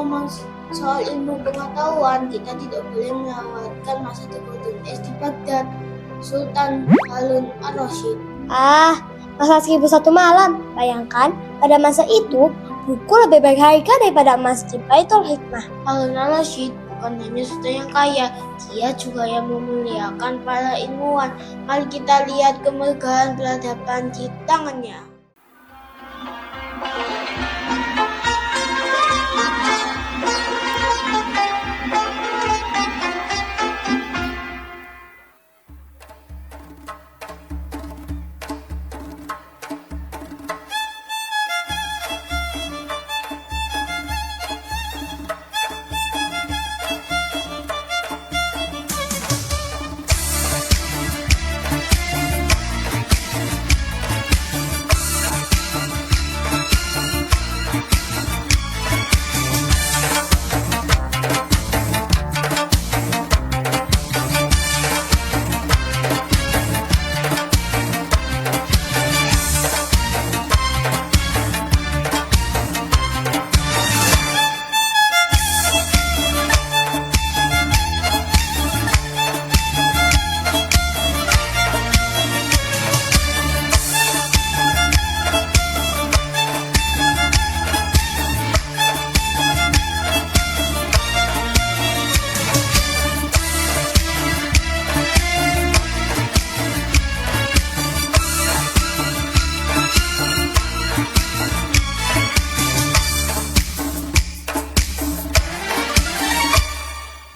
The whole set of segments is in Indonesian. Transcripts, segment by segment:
ngomong soal ilmu pengetahuan, kita tidak boleh melewatkan masa The Golden Age di Baghdad, Sultan Harun ar-Rasyid. Masa 1001 malam. Bayangkan, pada masa itu, buku lebih berharga daripada emas di Baitul Hikmah. Harun ar-Rasyid bukan hanya sultan yang kaya, dia juga yang memuliakan para ilmuwan. Mari kita lihat kemegahan peradaban di tangannya.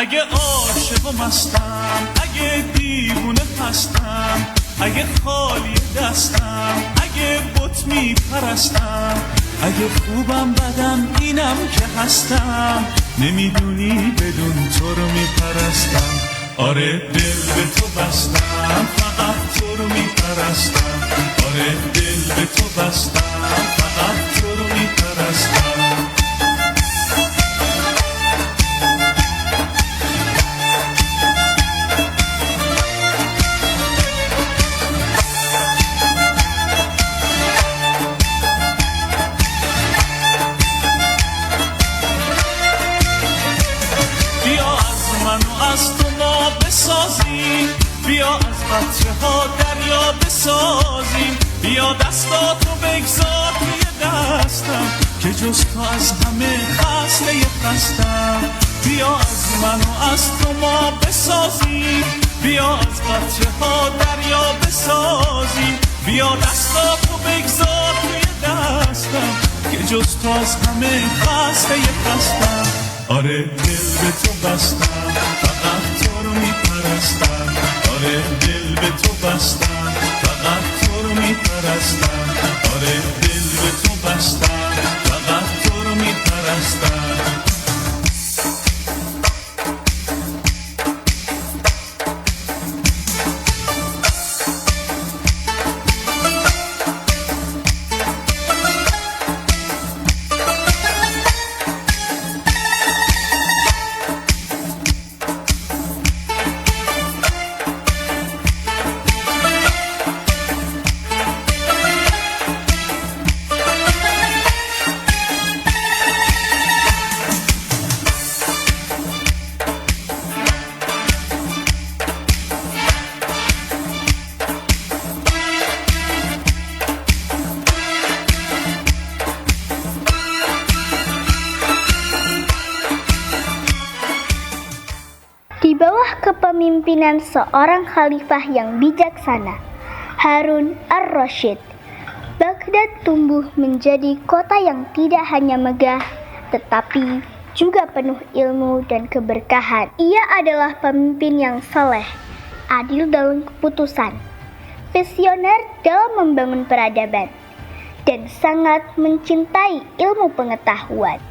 اگه عاشق و مستم، اگه دیوونه هستم، اگه خالی دستم، اگه بت میپرستم، اگه خوبم بدم اینم که هستم، نمیدونی بدون تو رو میپرستم. آره دل به تو بستم، فقط تو رو میپرستم. آره دل به تو بستم، فقط تو رو میپرستم. بیا از قطره ها دریا بسازیم، بیا دستاتو بگذار توی دستم که جز تو از همه خسته خستم. بیا از من و از تو ما بسازیم، بیا از قطره ها دریا بسازیم، بیا دستاتو بگذار توی دستم که جز تو از همه خسته خستم. آره دل به تو بستم، فقط تو رو میپرستم. آره دل به تو بستم، فقط تو رو میپرستم. آره دل به تو بستم، فقط تو رو میپرستم. Di bawah kepemimpinan seorang khalifah yang bijaksana, Harun ar-Rasyid, Baghdad tumbuh menjadi kota yang tidak hanya megah, tetapi juga penuh ilmu dan keberkahan. Ia adalah pemimpin yang saleh, adil dalam keputusan, visioner dalam membangun peradaban, dan sangat mencintai ilmu pengetahuan.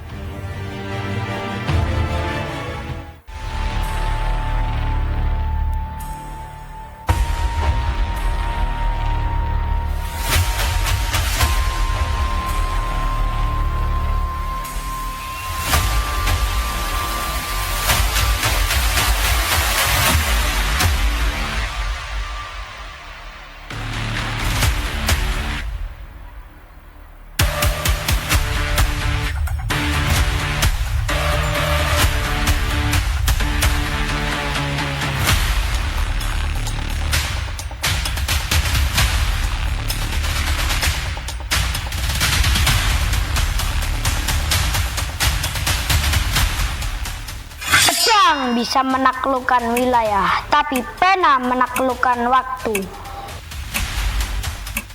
bisa menaklukkan wilayah, tapi pena menaklukkan waktu.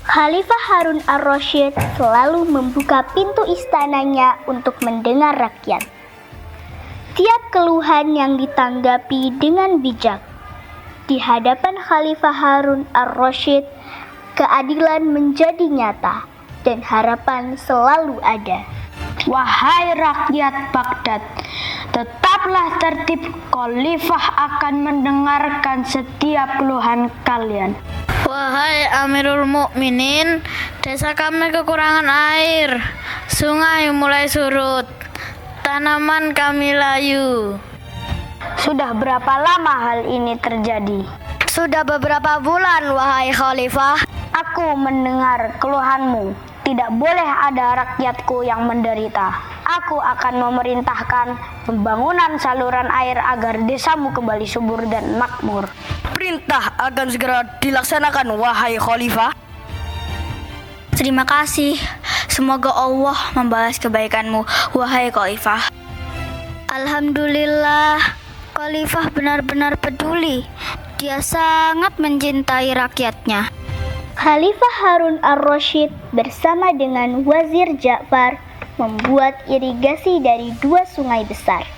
Khalifah Harun ar-Rasyid selalu membuka pintu istananya untuk mendengar rakyat. Tiap keluhan yang ditanggapi dengan bijak. Di hadapan Khalifah Harun ar-Rasyid, keadilan menjadi nyata dan harapan selalu ada. Wahai rakyat Baghdad, tetaplah tertib, Khalifah akan mendengarkan setiap keluhan kalian. Wahai Amirul Mukminin, desa kami kekurangan air, sungai mulai surut, tanaman kami layu. Sudah berapa lama hal ini terjadi? Sudah beberapa bulan, wahai Khalifah. Aku mendengar keluhanmu. Tidak boleh ada rakyatku yang menderita. Aku akan memerintahkan pembangunan saluran air agar desamu kembali subur dan makmur. Perintah akan segera dilaksanakan, wahai Khalifah. Terima kasih. Semoga Allah membalas kebaikanmu, wahai Khalifah. Alhamdulillah, Khalifah benar-benar peduli. Dia sangat mencintai rakyatnya. Khalifah Harun ar-Rasyid bersama dengan Wazir Ja'far membuat irigasi dari 2 sungai besar,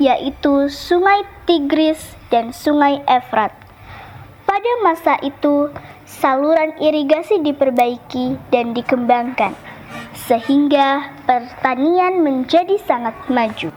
yaitu Sungai Tigris dan Sungai Efrat. Pada masa itu, saluran irigasi diperbaiki dan dikembangkan, sehingga pertanian menjadi sangat maju.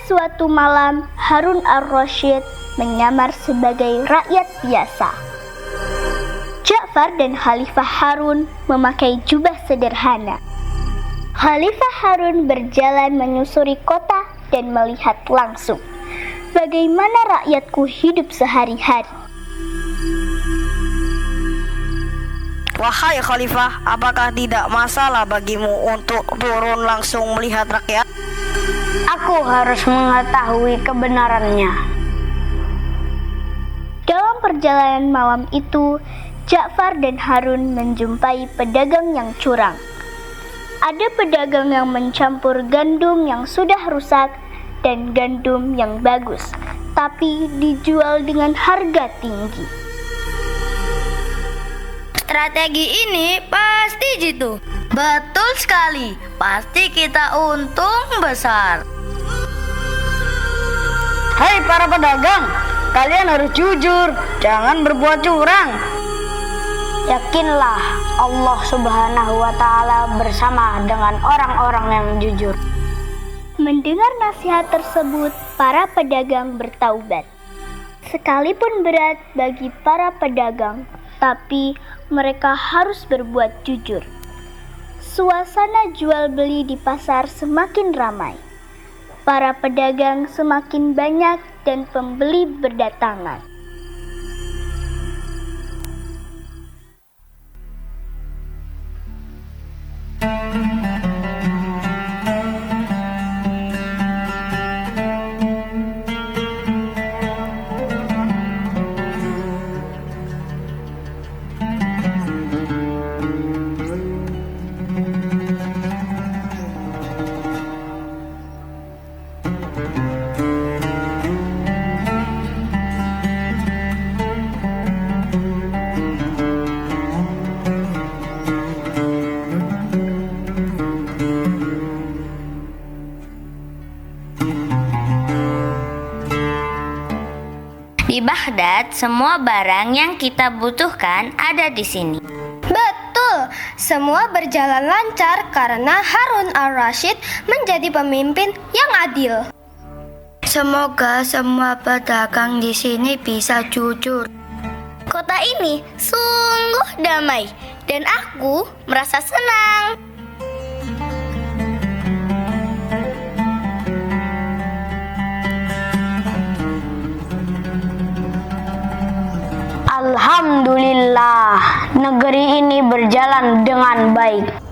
Suatu malam, Harun ar-Rasyid menyamar sebagai rakyat biasa. Ja'far dan Khalifah Harun memakai jubah sederhana. Khalifah Harun berjalan menyusuri kota dan melihat langsung bagaimana rakyatku hidup sehari-hari. Wahai Khalifah, apakah tidak masalah bagimu untuk turun langsung melihat rakyat? Aku harus mengetahui kebenarannya. Dalam perjalanan malam itu, Ja'far dan Harun menjumpai pedagang yang curang. Ada pedagang yang mencampur gandum yang sudah rusak dan gandum yang bagus, tapi dijual dengan harga tinggi. Strategi ini pasti jitu. Betul sekali, pasti kita untung besar. Hai para pedagang, kalian harus jujur, jangan berbuat curang. Yakinlah Allah Subhanahu wa Ta'ala bersama dengan orang-orang yang jujur. Mendengar nasihat tersebut, para pedagang bertaubat. Sekalipun berat bagi para pedagang, tapi mereka harus berbuat jujur. Suasana jual beli di pasar semakin ramai. Para pedagang semakin banyak dan pembeli berdatangan. Di Baghdad, semua barang yang kita butuhkan ada di sini. Betul, semua berjalan lancar karena Harun al-Rashid menjadi pemimpin yang adil. Semoga semua pedagang di sini bisa jujur. Kota ini sungguh damai dan aku merasa senang. Alhamdulillah, negeri ini berjalan dengan baik.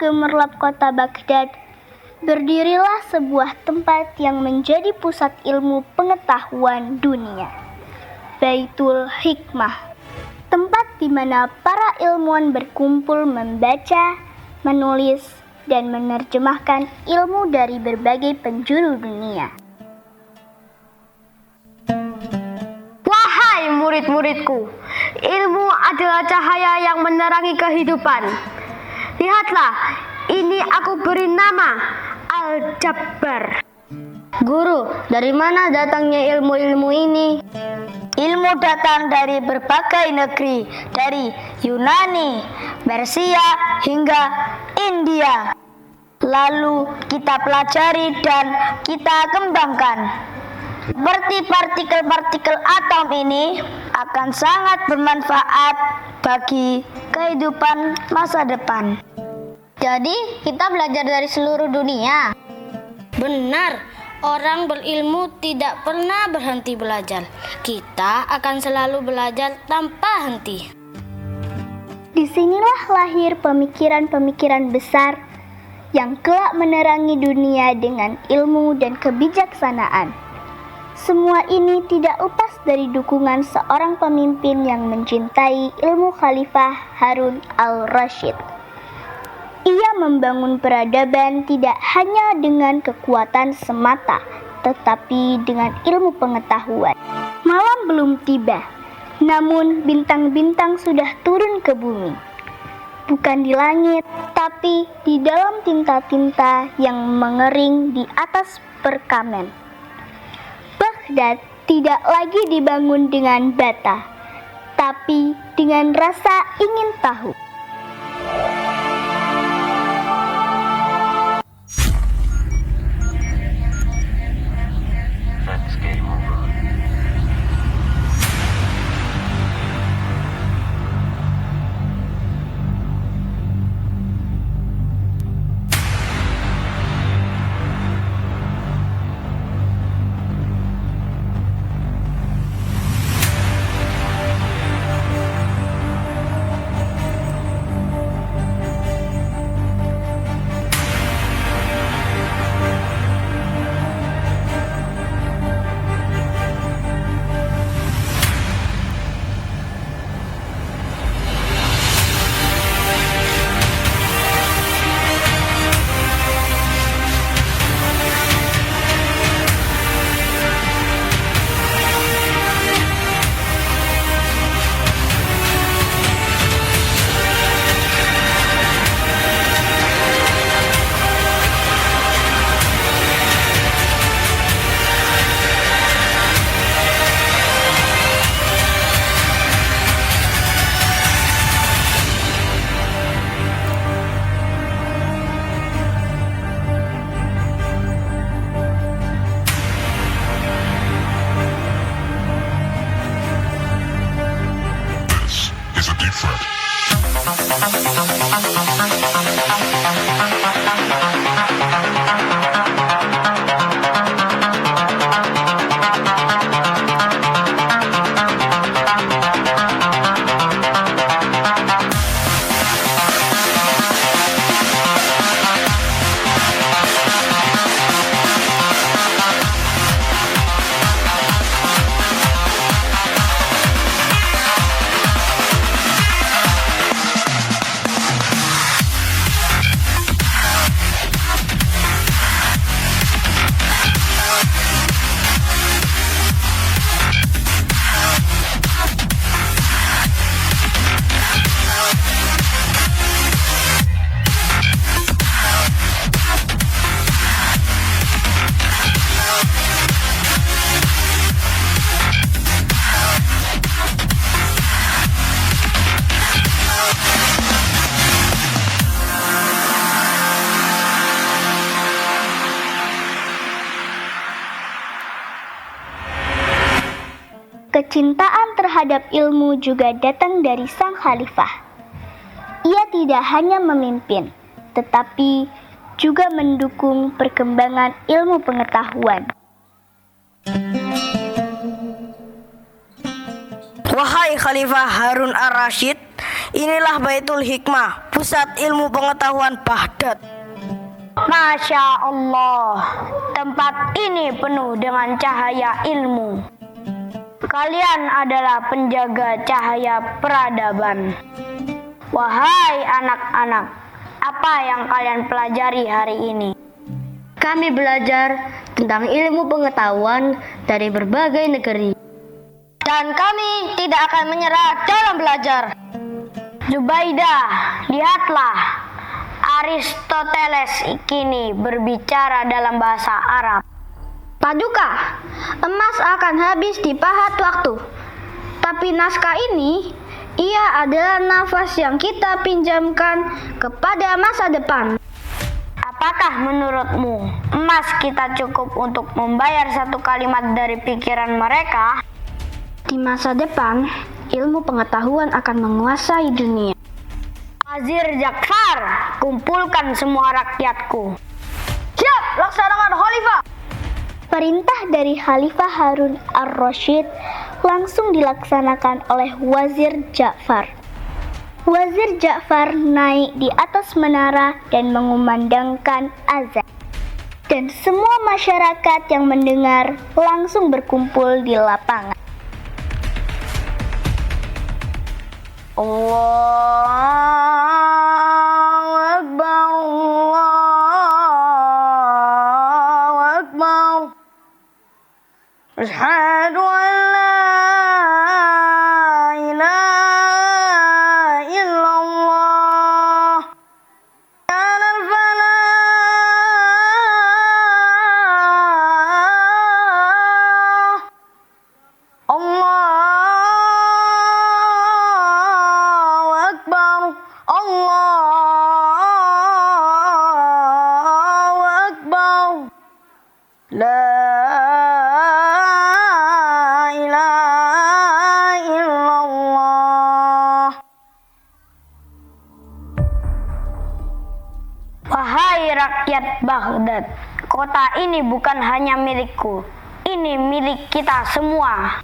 gemerlap kota Baghdad, berdirilah sebuah tempat yang menjadi pusat ilmu pengetahuan dunia, Baitul Hikmah, tempat di mana para ilmuwan berkumpul membaca, menulis, dan menerjemahkan ilmu dari berbagai penjuru dunia. Wahai murid-muridku, ilmu adalah cahaya yang menerangi kehidupan. Lihatlah, ini aku beri nama Al-Jabbar. Guru, dari mana datangnya ilmu-ilmu ini? Ilmu datang dari berbagai negeri, dari Yunani, Persia, hingga India. Lalu kita pelajari dan kita kembangkan. Seperti partikel-partikel atom ini akan sangat bermanfaat bagi kehidupan masa depan. Jadi kita belajar dari seluruh dunia. Benar, orang berilmu tidak pernah berhenti belajar. Kita akan selalu belajar tanpa henti. Disinilah lahir pemikiran-pemikiran besar yang kelak menerangi dunia dengan ilmu dan kebijaksanaan. Semua ini tidak lepas dari dukungan seorang pemimpin yang mencintai ilmu Khalifah Harun al-Rasyid. Ia membangun peradaban tidak hanya dengan kekuatan semata, tetapi dengan ilmu pengetahuan. Malam belum tiba, namun bintang-bintang sudah turun ke bumi. Bukan di langit, tapi di dalam tinta-tinta yang mengering di atas perkamen. Baghdad tidak lagi dibangun dengan bata, tapi dengan rasa ingin tahu. Kecintaan terhadap ilmu juga datang dari sang khalifah. Ia tidak hanya memimpin, tetapi juga mendukung perkembangan ilmu pengetahuan. Wahai Khalifah Harun ar-Rasyid, inilah Baitul Hikmah, pusat ilmu pengetahuan Baghdad. Masya Allah, tempat ini penuh dengan cahaya ilmu. Kalian adalah penjaga cahaya peradaban. Wahai anak-anak, apa yang kalian pelajari hari ini? Kami belajar tentang ilmu pengetahuan dari berbagai negeri. Dan kami tidak akan menyerah dalam belajar. Zubaidah, lihatlah. Aristoteles kini berbicara dalam bahasa Arab. Paduka, emas akan habis di pahat waktu. Tapi naskah ini, ia adalah nafas yang kita pinjamkan kepada masa depan. Apakah menurutmu emas kita cukup untuk membayar satu kalimat dari pikiran mereka? Di masa depan, ilmu pengetahuan akan menguasai dunia. Wazir Ja'far, kumpulkan semua rakyatku. Siap, laksanakan Khalifah. Perintah dari Khalifah Harun ar-Rasyid langsung dilaksanakan oleh Wazir Ja'far. Wazir Ja'far naik di atas menara dan mengumandangkan azan. dan semua masyarakat yang mendengar langsung berkumpul di lapangan. Allahu Akbar, Allahu Akbar. Asyhadu an la ilaha illallah. Alal falah. Allahu Akbar, Allahu Akbar. La ilaha illallah. Wahai rakyat Baghdad, kota ini bukan hanya milikku, ini milik kita semua.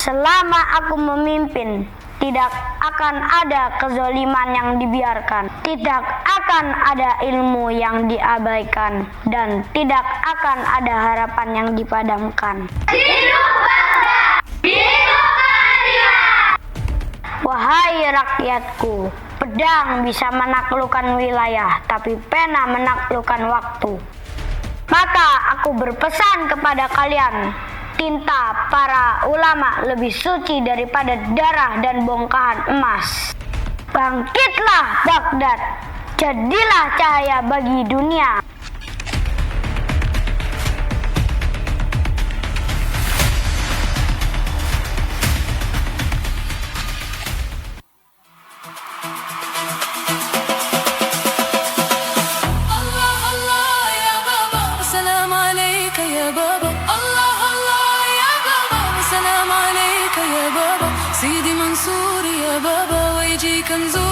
Selama aku memimpin, tidak akan ada kezaliman yang dibiarkan, tidak akan ada ilmu yang diabaikan, dan tidak akan ada harapan yang dipadamkan. Wahai rakyatku, pedang bisa menaklukkan wilayah, tapi pena menaklukkan waktu. Maka aku berpesan kepada kalian, tinta para ulama lebih suci daripada darah dan bongkahan emas. Bangkitlah Baghdad, jadilah cahaya bagi dunia. سيدي منصور يا بابا ويجيك نزور